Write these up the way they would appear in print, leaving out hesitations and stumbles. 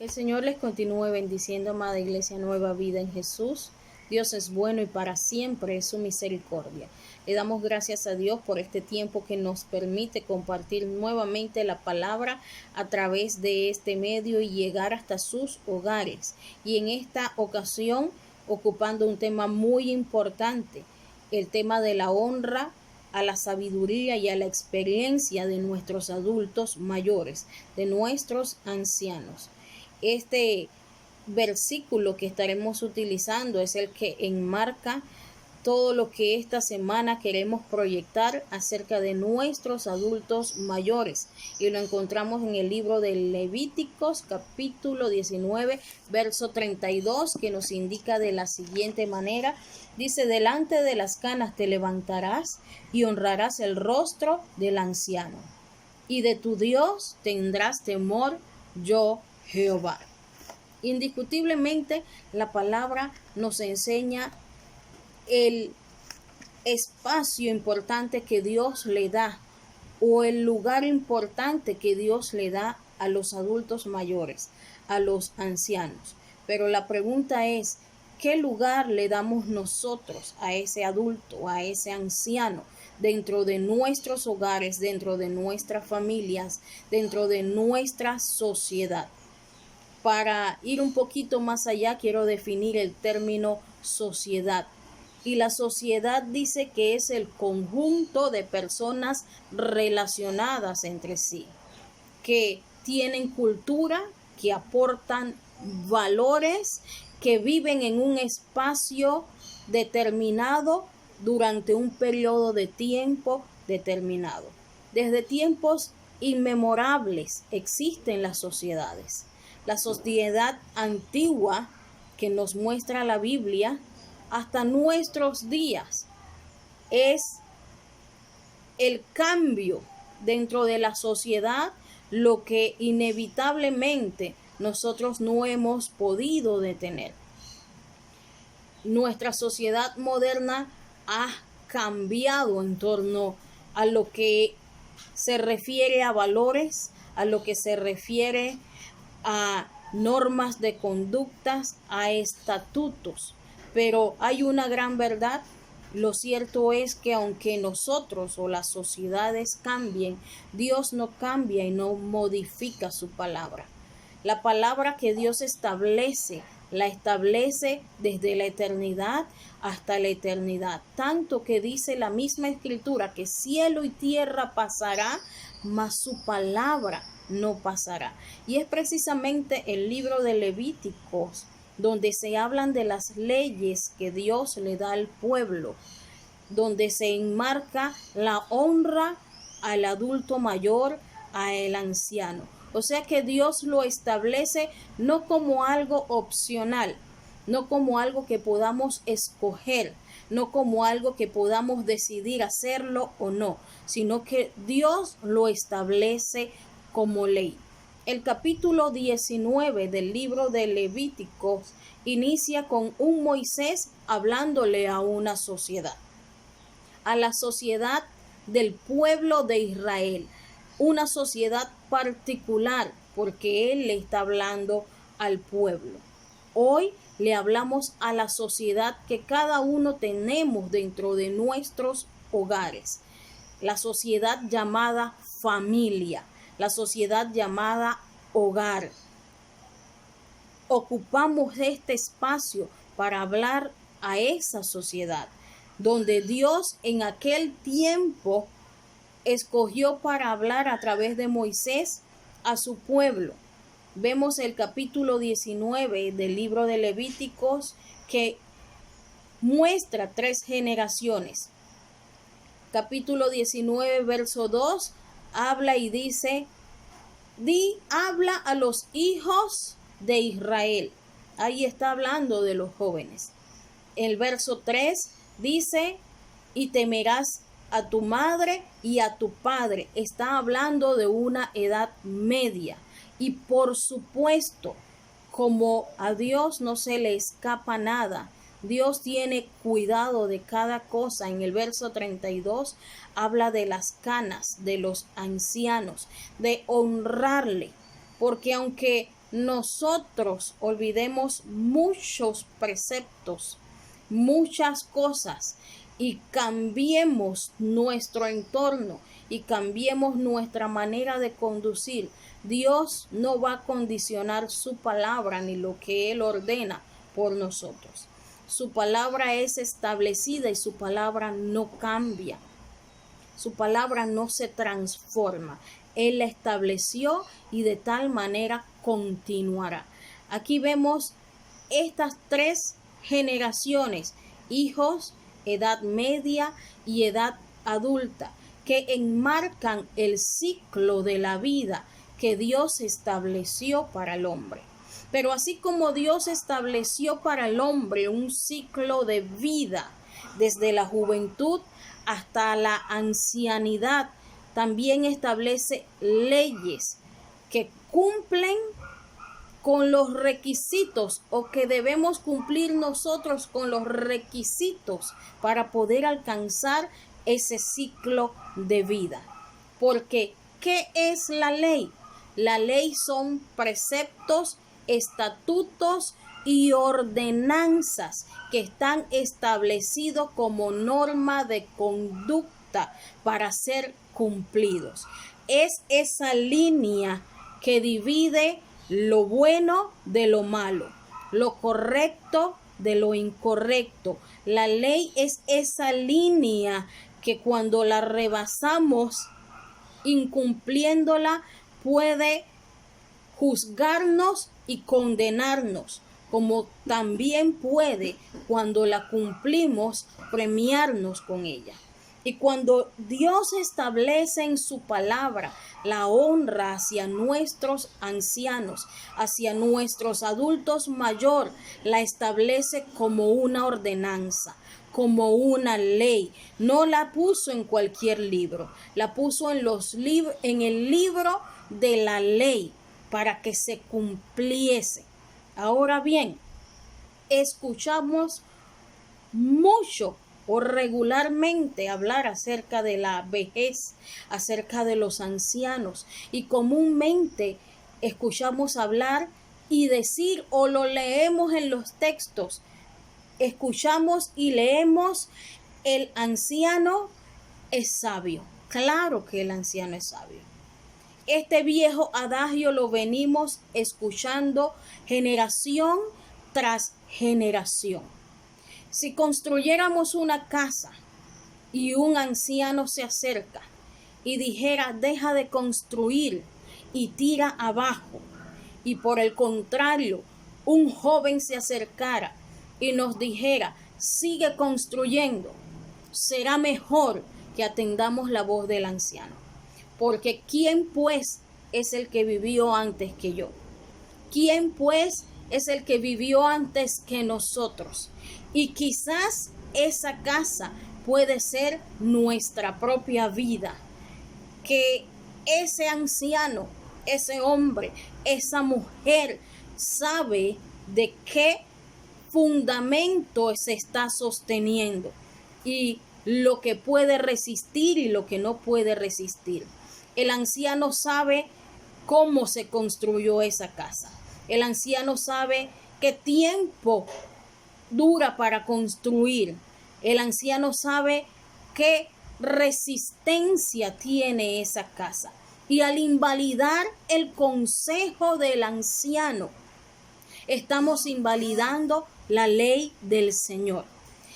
Que el Señor les continúe bendiciendo, amada Iglesia Nueva Vida en Jesús. Dios es bueno y para siempre es su misericordia. Le damos gracias a Dios por este tiempo que nos permite compartir nuevamente la palabra a través de este medio y llegar hasta sus hogares. Y en esta ocasión, ocupando un tema muy importante, el tema de la honra a la sabiduría y a la experiencia de nuestros adultos mayores, de nuestros ancianos. Este versículo que estaremos utilizando es el que enmarca todo lo que esta semana queremos proyectar acerca de nuestros adultos mayores, y lo encontramos en el libro de Levíticos capítulo 19 verso 32, que nos indica de la siguiente manera. Dice: delante de las canas te levantarás y honrarás el rostro del anciano, y de tu Dios tendrás temor, yo Jehová. Indiscutiblemente la palabra nos enseña el espacio importante que Dios le da, o el lugar importante que Dios le da a los adultos mayores, a los ancianos. Pero la pregunta es, ¿qué lugar le damos nosotros a ese adulto, a ese anciano, dentro de nuestros hogares, dentro de nuestras familias, dentro de nuestra sociedad? Para ir un poquito más allá, quiero definir el término sociedad. Y la sociedad dice que es el conjunto de personas relacionadas entre sí, que tienen cultura, que aportan valores, que viven en un espacio determinado durante un periodo de tiempo determinado. Desde tiempos inmemorables existen las sociedades. La sociedad antigua que nos muestra la Biblia hasta nuestros días es el cambio dentro de la sociedad, lo que inevitablemente nosotros no hemos podido detener. Nuestra sociedad moderna ha cambiado en torno a lo que se refiere a valores, a lo que se refiere a normas de conductas, a estatutos. Pero hay una gran verdad. Lo cierto es que aunque nosotros o las sociedades cambien, Dios no cambia y no modifica su palabra. La palabra que Dios establece, la establece desde la eternidad hasta la eternidad. Tanto que dice la misma Escritura que cielo y tierra pasará, mas su palabra no pasará. Y es precisamente el libro de Levíticos donde se hablan de las leyes que Dios le da al pueblo, donde se enmarca la honra al adulto mayor, al anciano. O sea que Dios lo establece no como algo opcional, no como algo que podamos escoger, no como algo que podamos decidir hacerlo o no, sino que Dios lo establece como ley. El capítulo 19 del libro de Levíticos inicia con un Moisés hablándole a una sociedad, a la sociedad del pueblo de Israel, una sociedad particular, porque él le está hablando al pueblo. Hoy le hablamos a la sociedad que cada uno tenemos dentro de nuestros hogares, la sociedad llamada familia, la sociedad llamada hogar. Ocupamos este espacio para hablar a esa sociedad, donde Dios en aquel tiempo escogió para hablar a través de Moisés a su pueblo. Vemos el capítulo 19 del libro de Levíticos, que muestra 3 generaciones. Capítulo 19, verso 2, habla y dice: habla a los hijos de Israel. Ahí está hablando de los jóvenes. El verso 3 dice: y temerás a tu madre y a tu padre. Está hablando de una edad media. Y por supuesto, como a Dios no se le escapa nada, Dios tiene cuidado de cada cosa. En el verso 32 habla de las canas, de los ancianos, de honrarle, porque aunque nosotros olvidemos muchos preceptos, muchas cosas, y cambiemos nuestro entorno y cambiemos nuestra manera de conducir, Dios no va a condicionar su palabra ni lo que Él ordena por nosotros. Su palabra es establecida y su palabra no cambia. Su palabra no se transforma. Él la estableció y de tal manera continuará. Aquí vemos estas tres generaciones: hijos, edad media y edad adulta, que enmarcan el ciclo de la vida que Dios estableció para el hombre. Pero así como Dios estableció para el hombre un ciclo de vida desde la juventud hasta la ancianidad, también establece leyes que cumplen con los requisitos, o que debemos cumplir nosotros con los requisitos para poder alcanzar ese ciclo de vida. Porque, ¿qué es la ley? La ley son preceptos, estatutos y ordenanzas que están establecidos como norma de conducta para ser cumplidos. Es esa línea que divide lo bueno de lo malo, lo correcto de lo incorrecto. La ley es esa línea que cuando la rebasamos, incumpliéndola, puede juzgarnos y condenarnos, como también puede, cuando la cumplimos, premiarnos con ella. Y cuando Dios establece en su palabra la honra hacia nuestros ancianos, hacia nuestros adultos mayores, la establece como una ordenanza, como una ley. No la puso en cualquier libro, la puso en el libro de la ley para que se cumpliese. Ahora bien, escuchamos mucho o regularmente hablar acerca de la vejez, acerca de los ancianos, y comúnmente escuchamos hablar y decir, o lo leemos en los textos, escuchamos y leemos: el anciano es sabio. Claro que el anciano es sabio. Este viejo adagio lo venimos escuchando generación tras generación. Si construyéramos una casa y un anciano se acerca y dijera: deja de construir y tira abajo, y por el contrario un joven se acercara y nos dijera: sigue construyendo, será mejor que atendamos la voz del anciano. Porque ¿quién pues es el que vivió antes que yo? ¿Quién pues es el que vivió antes que nosotros? Y quizás esa casa puede ser nuestra propia vida. Que ese anciano, ese hombre, esa mujer sabe de qué fundamento se está sosteniendo y lo que puede resistir y lo que no puede resistir. El anciano sabe cómo se construyó esa casa. El anciano sabe qué tiempo dura para construir. El anciano sabe qué resistencia tiene esa casa. Y al invalidar el consejo del anciano, estamos invalidando la ley del Señor.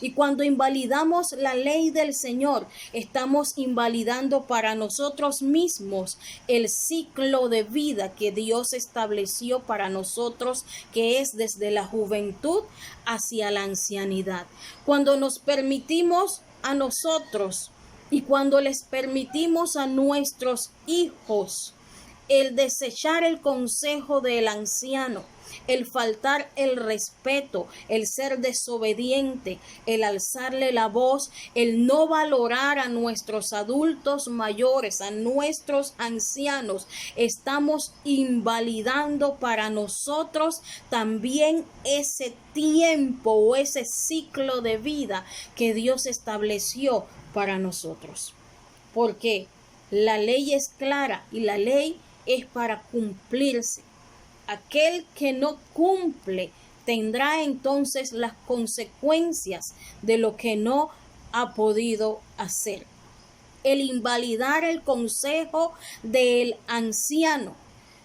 Y cuando invalidamos la ley del Señor, estamos invalidando para nosotros mismos el ciclo de vida que Dios estableció para nosotros, que es desde la juventud hacia la ancianidad. Cuando nos permitimos a nosotros y cuando les permitimos a nuestros hijos el desechar el consejo del anciano, el faltar el respeto, el ser desobediente, el alzarle la voz, el no valorar a nuestros adultos mayores, a nuestros ancianos, estamos invalidando para nosotros también ese tiempo o ese ciclo de vida que Dios estableció para nosotros. Porque la ley es clara y la ley es para cumplirse. Aquel que no cumple tendrá entonces las consecuencias de lo que no ha podido hacer. El invalidar el consejo del anciano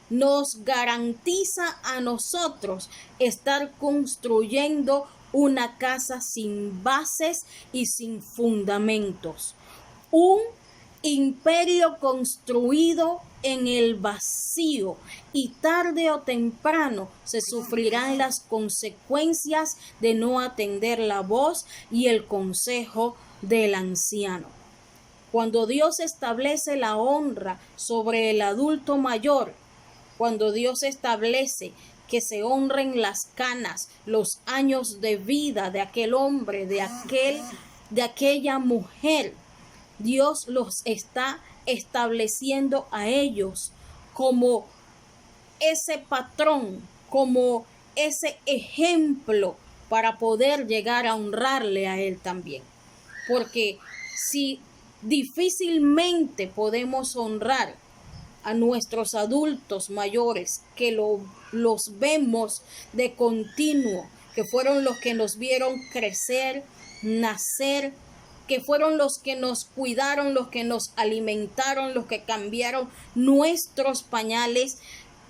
nos garantiza a nosotros estar construyendo una casa sin bases y sin fundamentos. Un imperio construido en el vacío, y tarde o temprano se sufrirán las consecuencias de no atender la voz y el consejo del anciano. Cuando Dios establece la honra sobre el adulto mayor, cuando Dios establece que se honren las canas, los años de vida de aquel hombre, de aquella mujer, Dios los está estableciendo a ellos como ese patrón, como ese ejemplo para poder llegar a honrarle a Él también. Porque si difícilmente podemos honrar a nuestros adultos mayores, que los vemos de continuo, que fueron los que nos vieron crecer, nacer, que fueron los que nos cuidaron, los que nos alimentaron, los que cambiaron nuestros pañales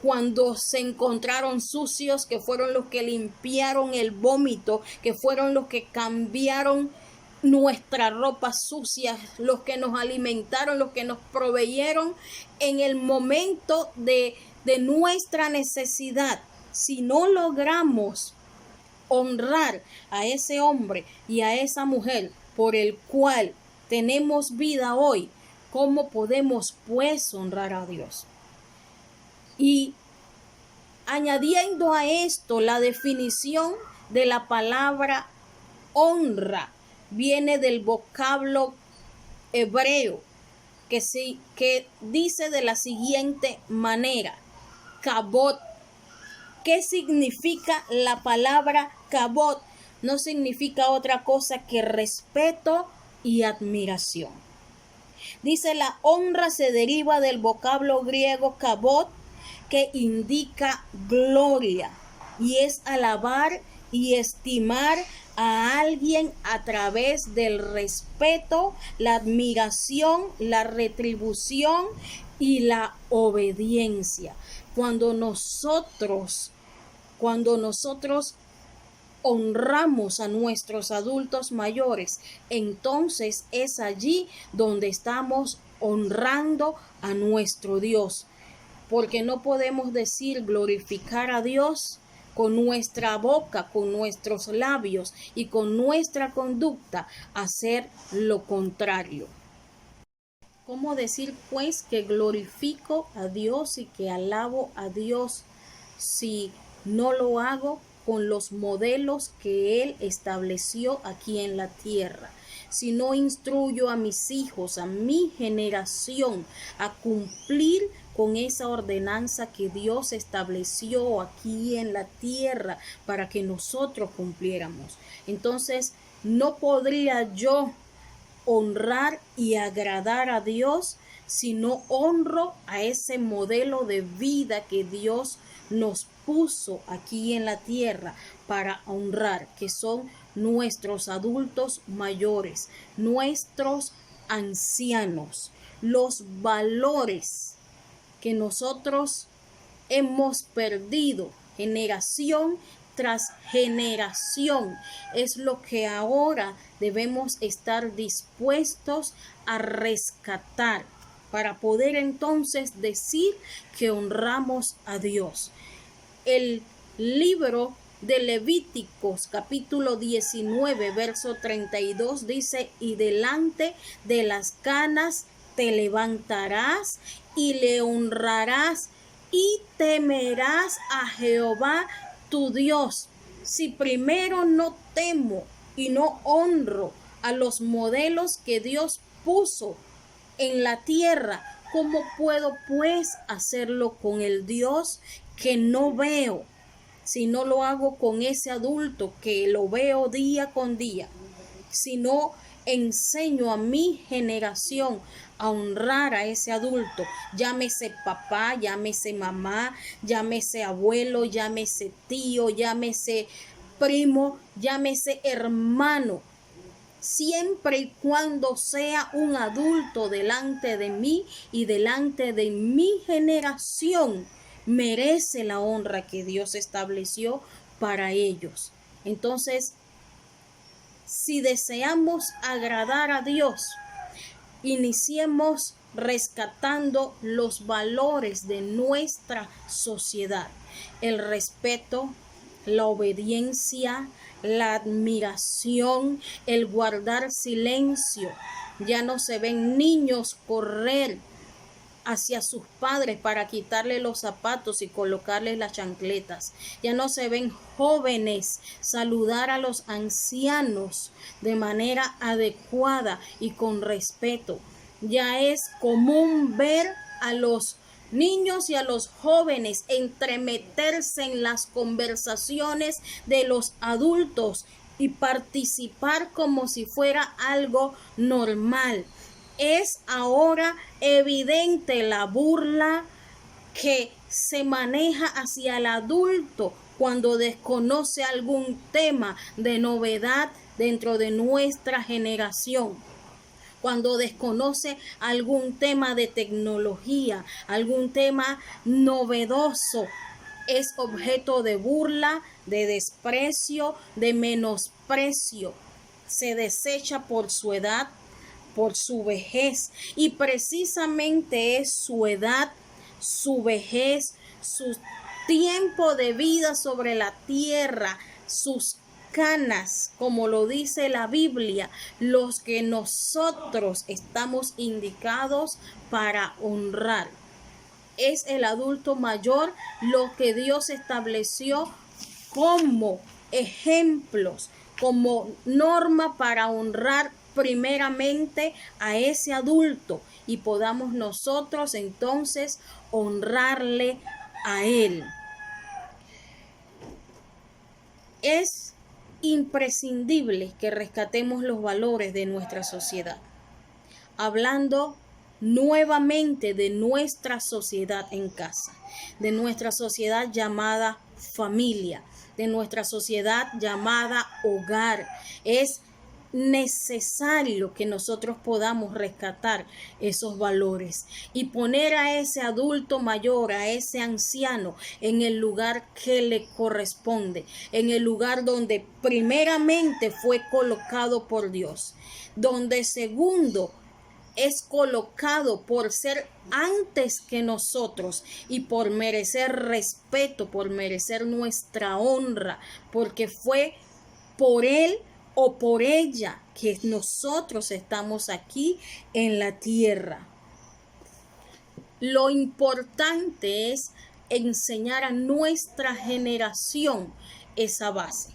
cuando se encontraron sucios, que fueron los que limpiaron el vómito, que fueron los que cambiaron nuestra ropa sucia, los que nos alimentaron, los que nos proveyeron en el momento de nuestra necesidad. Si no logramos honrar a ese hombre y a esa mujer por el cual tenemos vida hoy, ¿cómo podemos pues honrar a Dios? Y añadiendo a esto la definición de la palabra honra, viene del vocablo hebreo que dice de la siguiente manera: kabod. ¿Qué significa la palabra kabod? No significa otra cosa que respeto y admiración. Dice: la honra se deriva del vocablo griego kabod, que indica gloria, y es alabar y estimar a alguien a través del respeto, la admiración, la retribución y la obediencia. Cuando nosotros honramos a nuestros adultos mayores, entonces es allí donde estamos honrando a nuestro Dios, porque no podemos decir glorificar a Dios con nuestra boca, con nuestros labios y con nuestra conducta, hacer lo contrario. ¿Cómo decir pues que glorifico a Dios y que alabo a Dios si no lo hago con los modelos que Él estableció aquí en la tierra? Si no instruyo a mis hijos, a mi generación, a cumplir con esa ordenanza que Dios estableció aquí en la tierra para que nosotros cumpliéramos, entonces no podría yo honrar y agradar a Dios si no honro a ese modelo de vida que Dios nos puso aquí en la tierra para honrar, que son nuestros adultos mayores, nuestros ancianos, los valores que nosotros hemos perdido generación tras generación, es lo que ahora debemos estar dispuestos a rescatar para poder entonces decir que honramos a Dios. El libro de Levíticos capítulo 19 verso 32 dice: y delante de las canas te levantarás y le honrarás y temerás a Jehová tu Dios. Si primero no temo y no honro a los modelos que Dios puso en la tierra, ¿cómo puedo pues hacerlo con el Dios que no veo? Si no lo hago con ese adulto que lo veo día con día, si no enseño a mi generación a honrar a ese adulto, llámese papá, llámese mamá, llámese abuelo, llámese tío, llámese primo, llámese hermano, siempre y cuando sea un adulto delante de mí y delante de mi generación, merece la honra que Dios estableció para ellos. Entonces, si deseamos agradar a Dios, iniciemos rescatando los valores de nuestra sociedad: el respeto, la obediencia, la admiración, el guardar silencio. Ya no se ven niños correr hacia sus padres para quitarle los zapatos y colocarles las chancletas. Ya no se ven jóvenes saludar a los ancianos de manera adecuada y con respeto. Ya es común ver a los niños y a los jóvenes entremeterse en las conversaciones de los adultos y participar como si fuera algo normal. Es ahora evidente la burla que se maneja hacia el adulto cuando desconoce algún tema de novedad dentro de nuestra generación, cuando desconoce algún tema de tecnología, algún tema novedoso. Es objeto de burla, de desprecio, de menosprecio. Se desecha por su edad, por su vejez, y precisamente es su edad, su vejez, su tiempo de vida sobre la tierra, sus canas, como lo dice la Biblia, los que nosotros estamos indicados para honrar. Es el adulto mayor lo que Dios estableció como ejemplos, como norma para honrar primeramente a ese adulto, y podamos nosotros entonces honrarle a él. Es imprescindible que rescatemos los valores de nuestra sociedad, hablando nuevamente de nuestra sociedad en casa, de nuestra sociedad llamada familia, de nuestra sociedad llamada hogar. Es necesario que nosotros podamos rescatar esos valores y poner a ese adulto mayor, a ese anciano, en el lugar que le corresponde, en el lugar donde primeramente fue colocado por Dios, donde segundo es colocado por ser antes que nosotros y por merecer respeto, por merecer nuestra honra, porque fue por él o por ella que nosotros estamos aquí en la tierra. Lo importante es enseñar a nuestra generación esa base,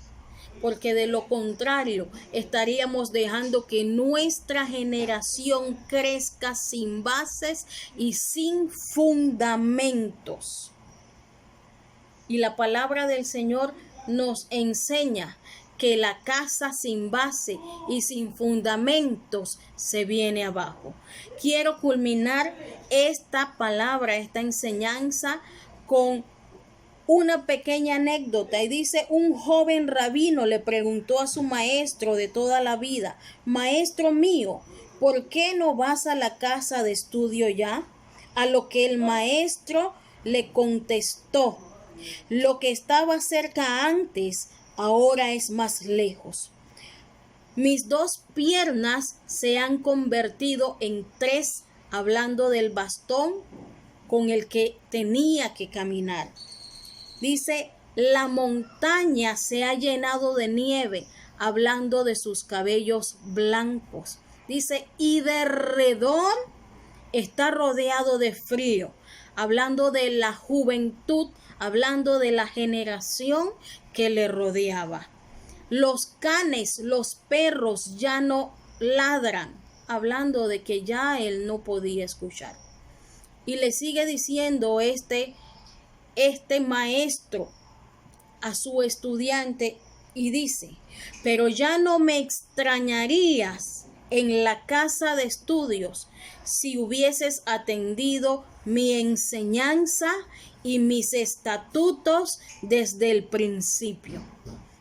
porque de lo contrario estaríamos dejando que nuestra generación crezca sin bases y sin fundamentos. Y la palabra del Señor nos enseña que la casa sin base y sin fundamentos se viene abajo. Quiero culminar esta palabra, esta enseñanza, con una pequeña anécdota, y dice: un joven rabino le preguntó a su maestro de toda la vida: maestro mío, ¿por qué no vas a la casa de estudio ya? A lo que el maestro le contestó: lo que estaba cerca antes, ahora es más lejos. Mis dos piernas se han convertido en tres, hablando del bastón con el que tenía que caminar. Dice: la montaña se ha llenado de nieve, hablando de sus cabellos blancos. Dice: y derredor está rodeado de frío, hablando de la juventud, hablando de la generación que le rodeaba. Los canes, los perros ya no ladran, hablando de que ya él no podía escuchar. Y le sigue diciendo este maestro a su estudiante, y dice: pero ya no me extrañarías en la casa de estudios si hubieses atendido mi enseñanza y mis estatutos desde el principio.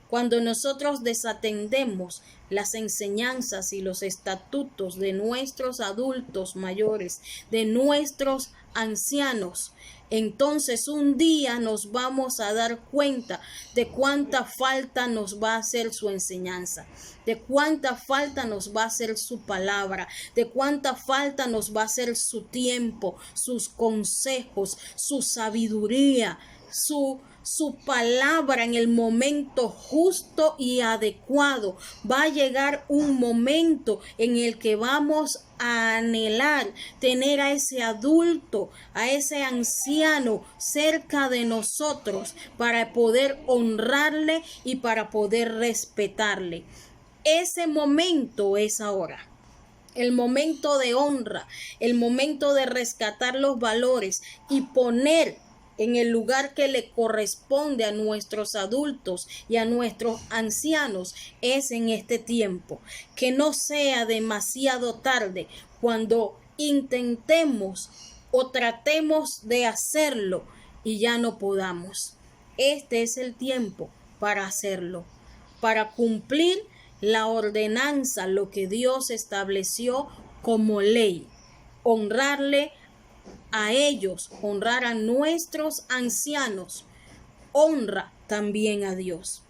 Cuando nosotros desatendemos las enseñanzas y los estatutos de nuestros adultos mayores, de nuestros ancianos, entonces un día nos vamos a dar cuenta de cuánta falta nos va a hacer su enseñanza, de cuánta falta nos va a hacer su palabra, de cuánta falta nos va a hacer su tiempo, sus consejos, su sabiduría, su palabra en el momento justo y adecuado. Va a llegar un momento en el que vamos a anhelar tener a ese adulto, a ese anciano cerca de nosotros para poder honrarle y para poder respetarle. Ese momento es ahora. El momento de honra, el momento de rescatar los valores y poner en el lugar que le corresponde a nuestros adultos y a nuestros ancianos es en este tiempo. Que no sea demasiado tarde cuando intentemos o tratemos de hacerlo y ya no podamos. Este es el tiempo para hacerlo, para cumplir la ordenanza, lo que Dios estableció como ley, honrarle a ellos, honrar a nuestros ancianos, honra también a Dios.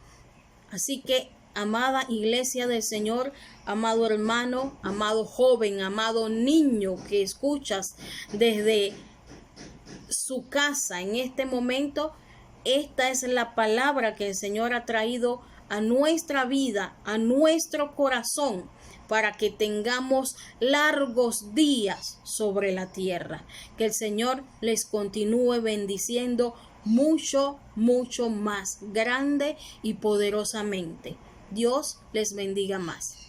Así que, amada iglesia del Señor, amado hermano, amado joven, amado niño que escuchas desde su casa en este momento, esta es la palabra que el Señor ha traído a nuestra vida, a nuestro corazón, para que tengamos largos días sobre la tierra. Que el Señor les continúe bendiciendo mucho, mucho más grande y poderosamente. Dios les bendiga más.